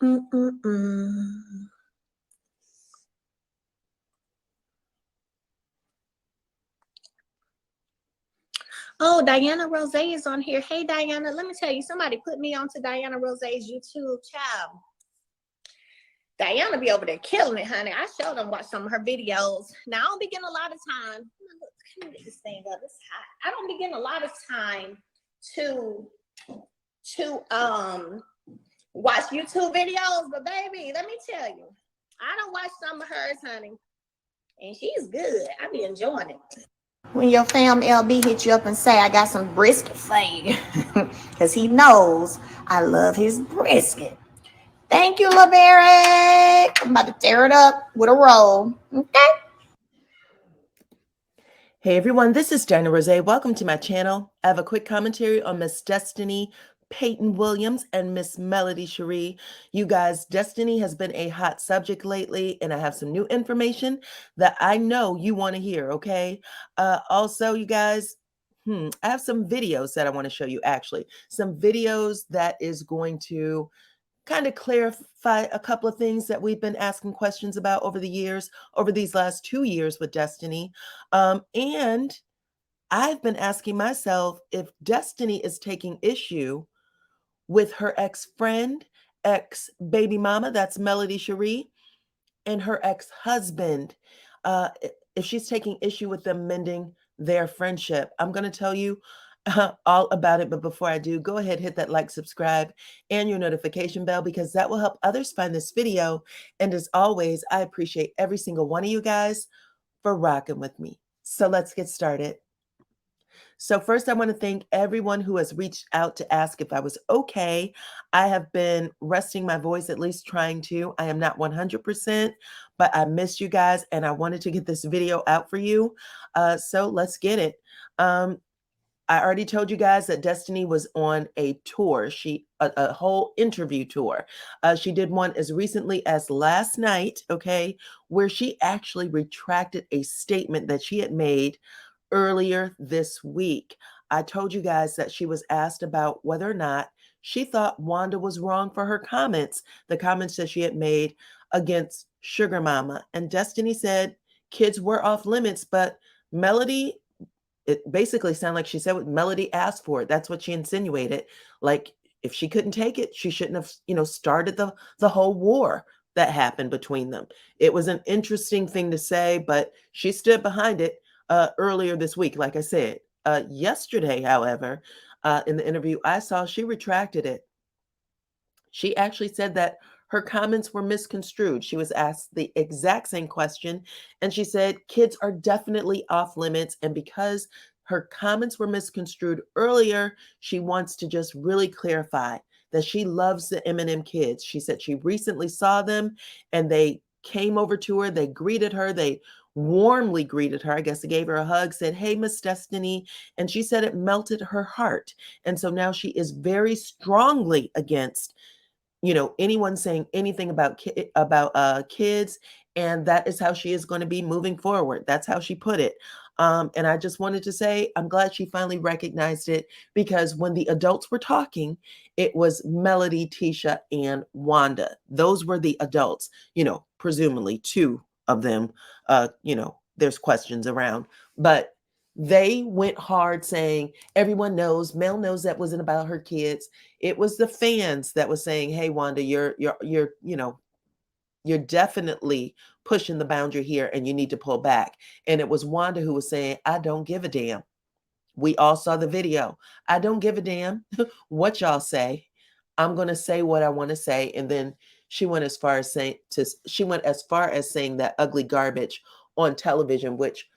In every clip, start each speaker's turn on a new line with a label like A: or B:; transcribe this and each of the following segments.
A: Mm-mm-mm. Oh, DyanaRozay is on here. Hey, Dyana, let me tell you, somebody put me onto DyanaRozay's YouTube channel. Dyana be over there killing it, honey. I showed them watch some of her videos. Now I don't be getting a lot of time. Can we get this thing up? It's hot. I don't be getting a lot of time to to watch YouTube videos, but baby, let me tell you, I don't watch some of hers, honey, and she's good. I be enjoying it. When your fam LB hit you up and say, I got some brisket for you, because he knows I love his brisket. Thank you, LaBerry. I'm about to tear it up with a roll. Okay.
B: Hey everyone, this is DyanaRozay. Welcome to my channel. I have a quick commentary on Miss Destiny Peyton Williams and Miss Melody Cherie. You guys, Destiny has been a hot subject lately, and I have some new information that I know you want to hear, okay? Also, you guys, I have some videos that I want to show you, actually. Some videos that is going to kind of clarify a couple of things that we've been asking questions about over the years, over these last 2 years with Destiny. And I've been asking myself if Destiny is taking issue with her ex-friend, ex-baby mama, that's Melody Cherie, and her ex-husband, if she's taking issue with them mending their friendship. I'm going to tell you all about it. But before I do, go ahead, hit that like, subscribe, and your notification bell, because that will help others find this video. And as always, I appreciate every single one of you guys for rocking with me. So let's get started. So first, I want to thank everyone who has reached out to ask if I was okay. I have been resting my voice, at least trying to. I am not 100%, but I missed you guys, and I wanted to get this video out for you. So let's get it. I already told you guys that Destiny was on a tour. A whole interview tour. She did one as recently as last night, okay, where she actually retracted a statement that she had made earlier this week. I told you guys that she was asked about whether or not she thought Wanda was wrong for her comments, the comments that she had made against Sugar Mama. And Destiny said kids were off limits, but Melody, it basically sounded like she said what Melody asked for it. That's what she insinuated. Like if she couldn't take it, she shouldn't have, started the whole war that happened between them. It was an interesting thing to say, but she stood behind it earlier this week. Like I said, yesterday, however, in the interview I saw, she retracted it. She actually said that her comments were misconstrued. She was asked the exact same question, and she said kids are definitely off limits. And because her comments were misconstrued earlier, she wants to just really clarify that she loves the M&M kids. She said she recently saw them and they came over to her. They greeted her. They warmly greeted her. I guess they gave her a hug, said, "Hey, Miss Destiny." And she said it melted her heart. And so now she is very strongly against anyone saying anything about kids, and that is how she is going to be moving forward. That's how she put it. And I just wanted to say I'm glad she finally recognized it, because when the adults were talking, it was Melody, Tisha, and Wanda. Those were the adults, presumably two of them, there's questions around, but they went hard saying everyone knows, Mel knows that wasn't about her kids. It was the fans that was saying, "Hey, Wanda, you're definitely pushing the boundary here and you need to pull back." And it was Wanda who was saying, "I don't give a damn." We all saw the video. "I don't give a damn what y'all say. I'm going to say what I want to say." And then she went as far as saying that ugly garbage on television, which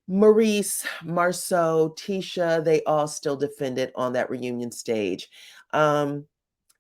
B: Maurice, Marceau, Tisha, they all still defended on that reunion stage.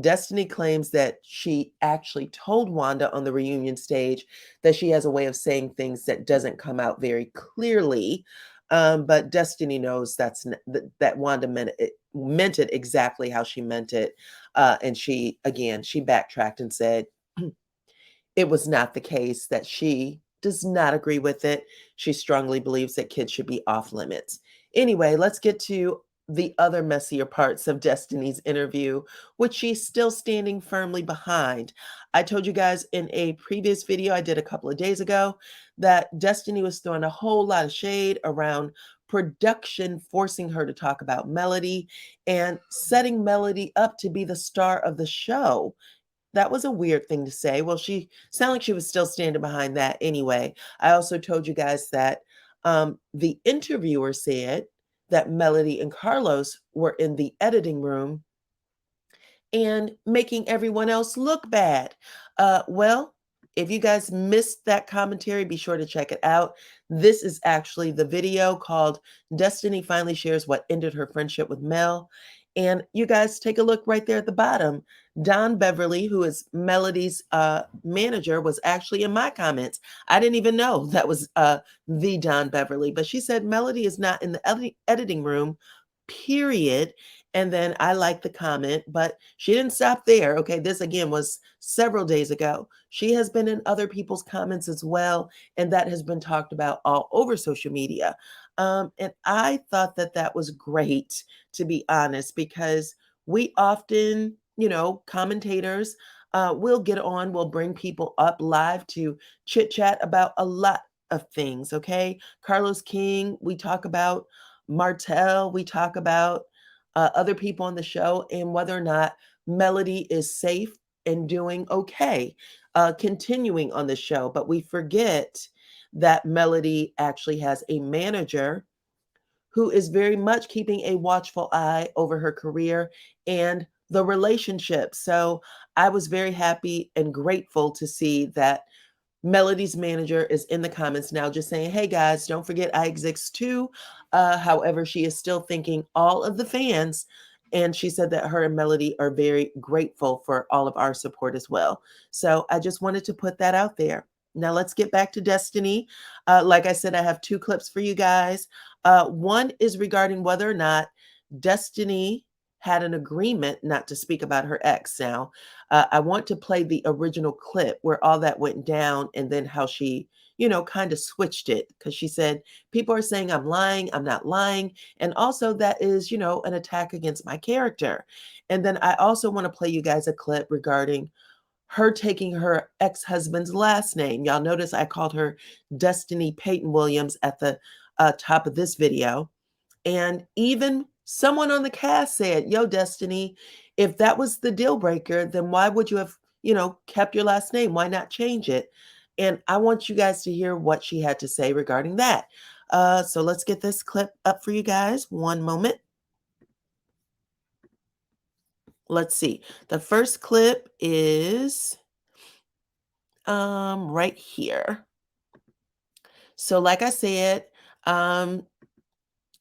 B: Destiny claims that she actually told Wanda on the reunion stage that she has a way of saying things that doesn't come out very clearly. But Destiny knows that Wanda meant it exactly how she meant it. And she backtracked and said it was not the case, that she does not agree with it. She strongly believes that kids should be off limits. Anyway, let's get to the other messier parts of Destiny's interview, which she's still standing firmly behind. I told you guys in a previous video I did a couple of days ago that Destiny was throwing a whole lot of shade around production forcing her to talk about Melody and setting Melody up to be the star of the show. That was a weird thing to say. Well, she sounded like she was still standing behind that anyway. I also told you guys that the interviewer said that Melody and Carlos were in the editing room and making everyone else look bad. Well, if you guys missed that commentary, be sure to check it out. This is actually the video called Destiny Finally Shares What Ended Her Friendship with Mel. And you guys take a look right there at the bottom. Don Beverly, who is Melody's manager, was actually in my comments. I didn't even know that was the Don Beverly, but she said Melody is not in the editing room, period. And then I liked the comment, but she didn't stop there. Okay, this again was several days ago. She has been in other people's comments as well, and that has been talked about all over social media. And I thought that that was great, to be honest, because we often, you know, commentators will get on, will bring people up live to chit chat about a lot of things. Okay, Carlos King, we talk about Martell, we talk about other people on the show and whether or not Melody is safe and doing okay, continuing on the show. But we forget that Melody actually has a manager who is very much keeping a watchful eye over her career and the relationship. So I was very happy and grateful to see that Melody's manager is in the comments now just saying, hey guys, don't forget I exist too. However, she is still thanking all of the fans. And she said that her and Melody are very grateful for all of our support as well. So I just wanted to put that out there. Now let's get back to Destiny. Like I said, I have two clips for you guys. One is regarding whether or not Destiny had an agreement not to speak about her ex. Now, I want to play the original clip where all that went down and then how she, you know, kind of switched it because she said, people are saying I'm lying, I'm not lying. And also that is, you know, an attack against my character. And then I also want to play you guys a clip regarding her taking her ex-husband's last name. Y'all notice I called her Destiny Payton Williams at the top of this video. And even someone on the cast said, yo, Destiny, if that was the deal breaker, then why would you have, you know, kept your last name? Why not change it? And I want you guys to hear what she had to say regarding that. So let's get this clip up for you guys. One moment. Let's see. The first clip is right here. So like I said,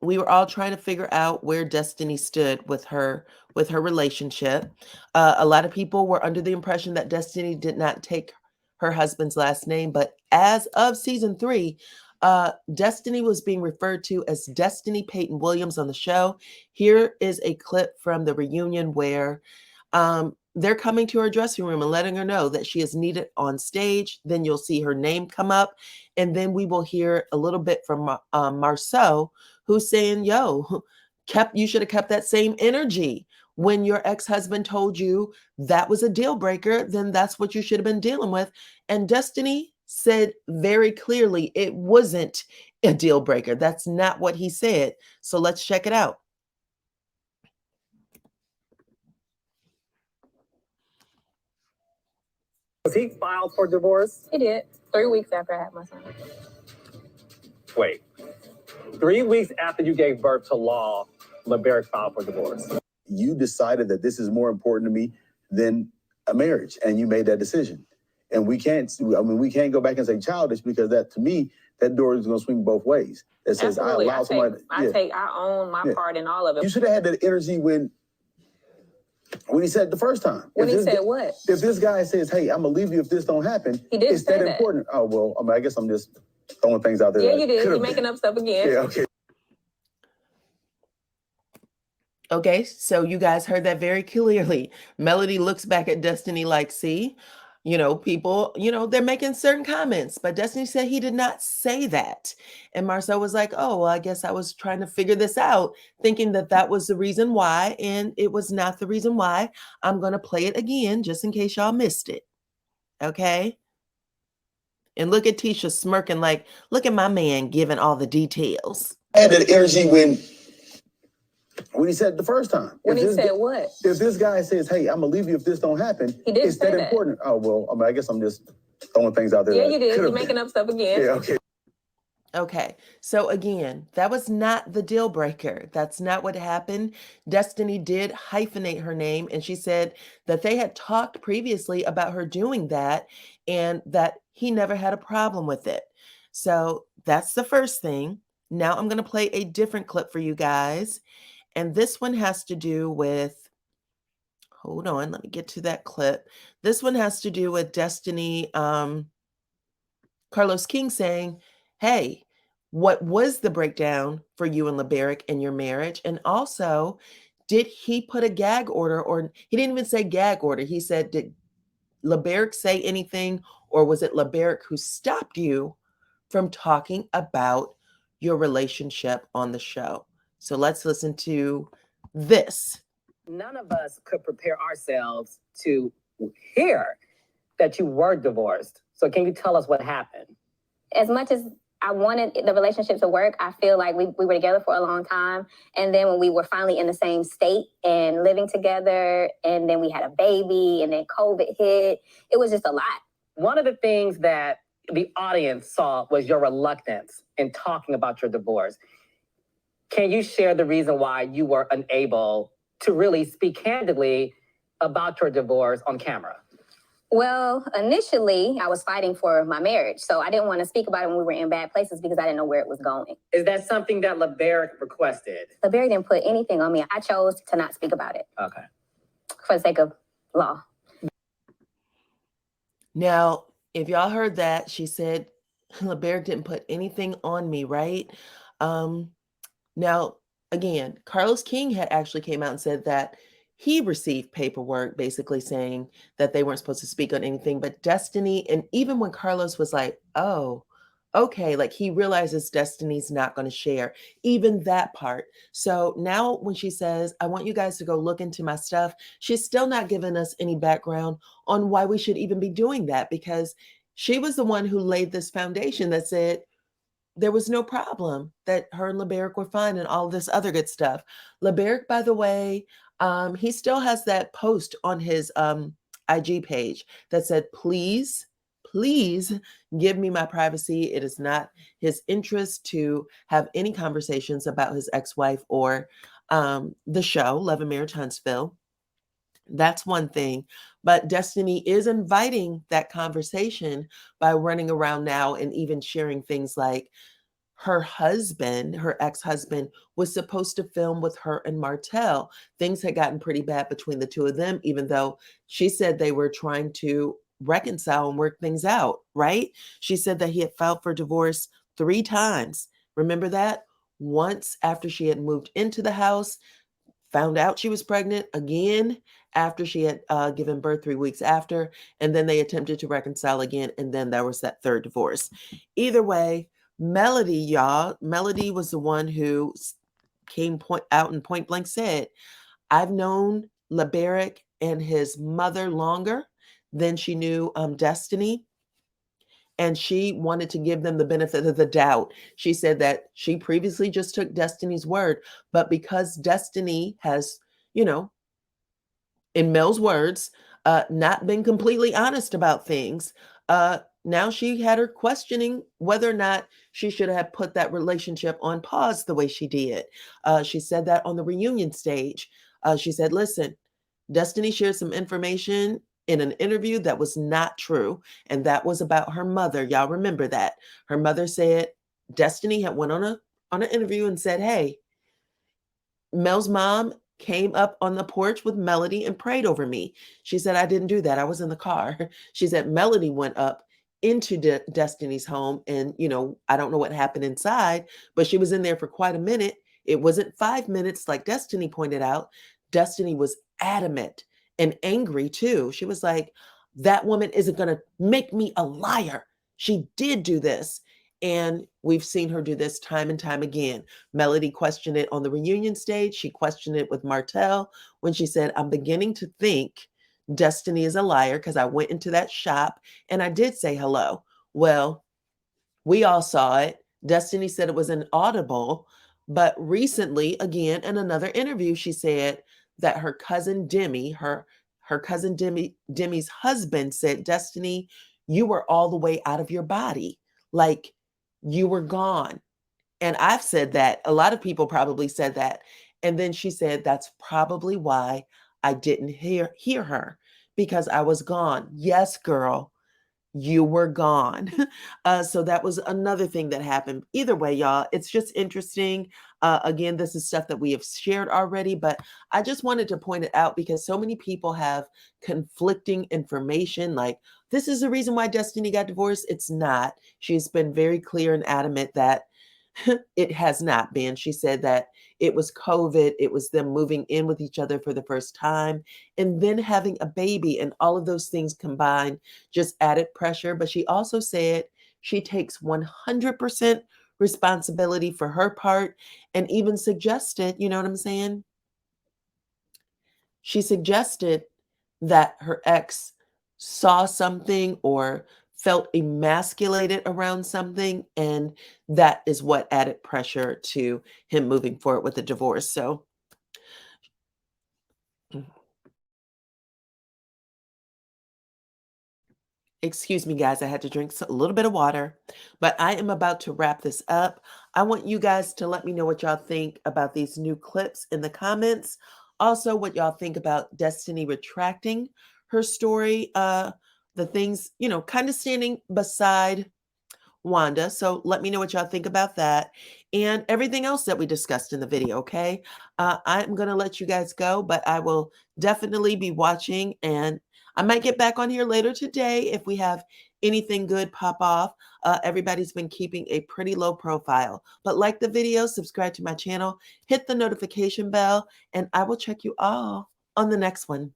B: we were all trying to figure out where Destiny stood with her relationship. A lot of people were under the impression that Destiny did not take her husband's last name, but as of season 3, Destiny was being referred to as Destiny Payton Williams on the show. Here is a clip from the reunion where they're coming to her dressing room and letting her know that she is needed on stage. Then you'll see her name come up, and then we will hear a little bit from Marceau, who's saying, yo, you should have kept that same energy when your ex-husband told you that was a deal breaker, then that's what you should have been dealing with. And Destiny said very clearly it wasn't a deal breaker. That's not what he said. So let's check it out.
C: Was he filed for divorce?
D: He did. 3 weeks after I had my son.
C: Wait. 3 weeks after you gave birth to Law, LeBerick filed for divorce.
E: You decided that this is more important to me than a marriage, and you made that decision. And we can't go back and say childish, because that, to me, that door is going to swing both ways. It says,
D: Absolutely.
E: I
D: own my part in all of it.
E: You should have had that energy when he said it the first time.
D: When he said what?
E: If this guy says, hey, I'm going to leave you if this don't happen,
D: he didn't
E: it's
D: say
E: that important. Oh, well, I mean, I guess I'm just throwing things out there.
D: Yeah, you did. You're making up stuff again.
E: Yeah, okay.
B: Okay, so you guys heard that very clearly. Melody looks back at Destiny like, see, people, they're making certain comments, but Destiny said he did not say that. And Marcel was like, oh, well, I guess I was trying to figure this out, thinking that that was the reason why. And it was not the reason why. I'm going to play it again, just in case y'all missed it. Okay. And look at Tisha smirking like, look at my man giving all the details.
E: I had that energy when he said it the first time.
D: When he said what?
E: If this guy says, hey, I'm going to leave you if this don't happen,
D: He didn't
E: it's
D: say
E: that
D: that.
E: important. Oh, well, I mean, I guess I'm just throwing things out there.
D: Yeah,
E: that
D: you did.
E: could
D: You're
E: have
D: making
E: been.
D: up stuff again.
E: Yeah, okay.
B: Okay, so again, that was not the deal breaker. That's not what happened. Destiny did hyphenate her name, and she said that they had talked previously about her doing that and that he never had a problem with it. So that's the first thing. Now I'm going to play a different clip for you guys. And this one has to do with, hold on, let me get to that clip. This one has to do with Destiny, Carlos King saying, hey, what was the breakdown for you and LeBerick in your marriage? And also, did he put a gag order, or he didn't even say gag order. He said, did LeBerick say anything, or was it LeBerick who stopped you from talking about your relationship on the show? So let's listen to this.
F: None of us could prepare ourselves to hear that you were divorced. So can you tell us what happened?
G: As much as I wanted the relationship to work, I feel like we were together for a long time. And then when we were finally in the same state and living together, and then we had a baby, and then COVID hit, it was just a lot.
F: One of the things that the audience saw was your reluctance in talking about your divorce. Can you share the reason why you were unable to really speak candidly about your divorce on camera?
G: Well, initially, I was fighting for my marriage. So I didn't want to speak about it when we were in bad places because I didn't know where it was going.
F: Is that something that LeBerick requested?
G: LeBerick didn't put anything on me. I chose to not speak about it.
F: Okay.
G: For the sake of law.
B: Now, if y'all heard that, she said, LeBerick didn't put anything on me, right? Now, again, Carlos King had actually came out and said that he received paperwork basically saying that they weren't supposed to speak on anything, but Destiny, and even when Carlos was like, oh, okay, like he realizes Destiny's not going to share even that part. So now when she says, I want you guys to go look into my stuff, she's still not giving us any background on why we should even be doing that, because she was the one who laid this foundation that said there was no problem, that her and LeBerick were fine and all this other good stuff. LeBerick, by the way, he still has that post on his IG page that said, please give me my privacy. It is not his interest to have any conversations about his ex-wife or the show, Love and Marriage Huntsville. That's one thing. But Destiny is inviting that conversation by running around now and even sharing things like her husband, her ex-husband, was supposed to film with her and Martell. Things had gotten pretty bad between the two of them, even though she said they were trying to reconcile and work things out, right? She said that he had filed for divorce 3 times. Remember that? Once after she had moved into the house, found out she was pregnant, again after she had given birth 3 weeks after, and then they attempted to reconcile again, and then there was that 3rd divorce. Either way, Melody, y'all, Melody was the one who came out and point blank said, I've known LeBerick and his mother longer than she knew Destiny. And she wanted to give them the benefit of the doubt. She said that she previously just took Destiny's word, but because Destiny has, in Mel's words, not been completely honest about things, now she had her questioning whether or not she should have put that relationship on pause the way she did. She said that on the reunion stage. She said, listen, Destiny shared some information in an interview that was not true. And that was about her mother. Y'all remember that. Her mother said Destiny had went on an interview and said, hey, Mel's mom came up on the porch with Melody and prayed over me. She said, I didn't do that. I was in the car. She said Melody went up into Destiny's home and, I don't know what happened inside, but she was in there for quite a minute. It wasn't 5 minutes like Destiny pointed out. Destiny was adamant and angry too. She was like, that woman isn't going to make me a liar. She did do this. And we've seen her do this time and time again. Melody questioned it on the reunion stage. She questioned it with Martell when she said, I'm beginning to think Destiny is a liar because I went into that shop and I did say hello. Well, we all saw it. Destiny said it was inaudible. But recently, again, in another interview, she said that her cousin Demi, her cousin Demi's husband said, Destiny, you were all the way out of your body. Like, you were gone. And I've said that. A lot of people probably said that. And then she said, that's probably why I didn't hear her, because I was gone. Yes, girl, you were gone. So that was another thing that happened. Either way, y'all, it's just interesting. Again, this is stuff that we have shared already, but I just wanted to point it out because so many people have conflicting information. Like, this is the reason why Destiny got divorced. It's not. She's been very clear and adamant that it has not been. She said that it was COVID. It was them moving in with each other for the first time and then having a baby, and all of those things combined just added pressure. But she also said she takes 100% responsibility for her part, and even suggested, you know what I'm saying? She suggested that her ex saw something or felt emasculated around something, and that is what added pressure to him moving forward with the divorce. So excuse me, guys, I had to drink a little bit of water, but I am about to wrap this up. I want you guys to let me know what y'all think about these new clips in the comments. Also, what y'all think about Destiny retracting her story, the things, you know, kind of standing beside Wanda. So let me know what y'all think about that and everything else that we discussed in the video, okay? I'm going to let you guys go, but I will definitely be watching, and I might get back on here later today if we have anything good pop off. Everybody's been keeping a pretty low profile, but like the video, subscribe to my channel, hit the notification bell, and I will check you all on the next one.